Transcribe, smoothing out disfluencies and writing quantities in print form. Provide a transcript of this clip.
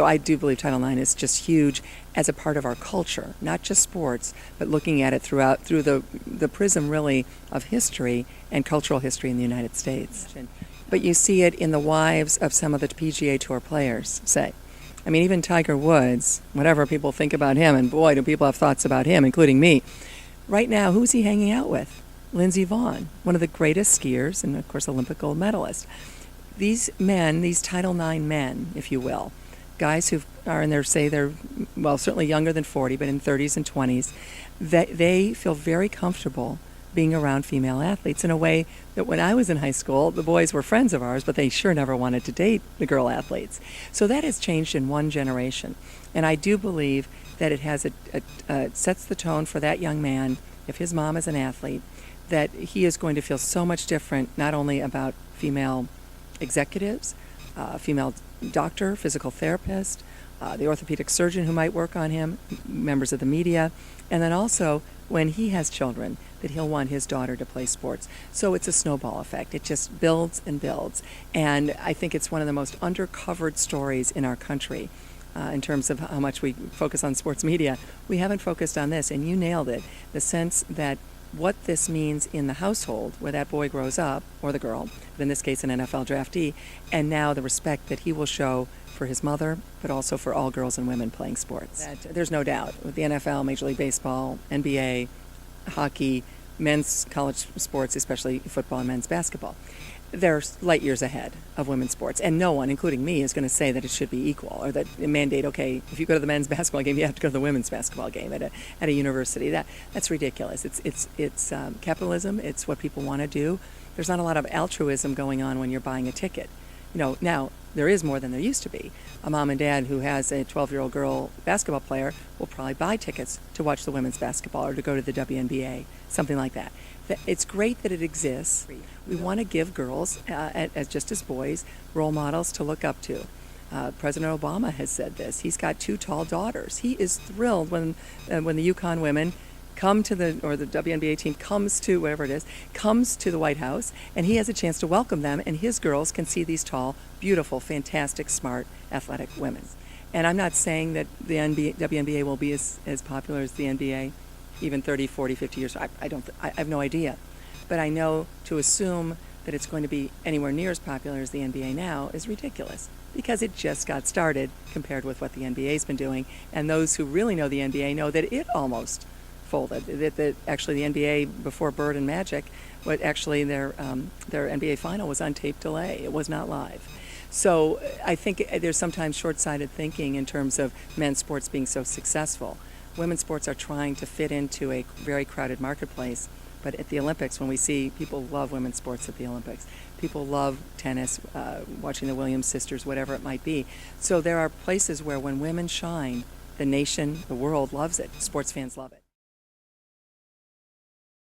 So I do believe Title IX is just huge as a part of our culture, not just sports, but looking at it through the prism really of history and cultural history in the United States. But you see it in the wives of some of the PGA Tour players, say. I mean, even Tiger Woods, whatever people think about him, and boy, do people have thoughts about him, including me. Right now, who's he hanging out with? Lindsey Vonn, one of the greatest skiers and, of course, Olympic gold medalist. These men, these Title IX men, if you will, guys who are in their, say they're, well, certainly younger than 40, but in 30s and 20s, they feel very comfortable being around female athletes in a way that when I was in high school, the boys were friends of ours, but they sure never wanted to date the girl athletes. So that has changed in one generation. And I do believe that it has sets the tone for that young man, if his mom is an athlete, that he is going to feel so much different, not only about female executives, female doctor, physical therapist, the orthopedic surgeon who might work on him, members of the media, and then also when he has children, that he'll want his daughter to play sports. So it's a snowball effect. It just builds and builds. And I think it's one of the most undercovered stories in our country in terms of how much we focus on sports media. We haven't focused on this, and you nailed it. The sense that what this means in the household where that boy grows up, or the girl, but in this case an NFL draftee, and now the respect that he will show for his mother, but also for all girls and women playing sports. There's no doubt with the NFL, Major League Baseball, NBA, hockey, men's college sports, especially football and men's basketball, they're light years ahead of women's sports. And no one, including me, is going to say that it should be equal or that mandate, okay, if you go to the men's basketball game, you have to go to the women's basketball game at a university. That's ridiculous. It's capitalism. It's what people want to do. There's not a lot of altruism going on when you're buying a ticket. Now there is more than there used to be. A mom and dad who has a 12-year-old girl basketball player will probably buy tickets to watch the women's basketball or to go to the WNBA, something like that. It's great that it exists. We want to give girls, just as boys, role models to look up to. President Obama has said this. He's got 2 tall daughters. He is thrilled when the Yukon women come to the WNBA team comes to the White House, and he has a chance to welcome them, and his girls can see these tall, beautiful, fantastic, smart, athletic women. And I'm not saying that the WNBA will be as popular as the NBA, even 30, 40, 50 years. I have no idea. But I know to assume that it's going to be anywhere near as popular as the NBA now is ridiculous, because it just got started compared with what the NBA's been doing. And those who really know the NBA know that it almost folded. That actually the NBA before Bird and Magic, their NBA final was on tape delay. It was not live. So I think there's sometimes short-sighted thinking in terms of men's sports being so successful. Women's sports are trying to fit into a very crowded marketplace. But at the Olympics, when we see people love women's sports at the Olympics, people love tennis, watching the Williams sisters, whatever it might be. So there are places where when women shine, the nation, the world loves it. Sports fans love it.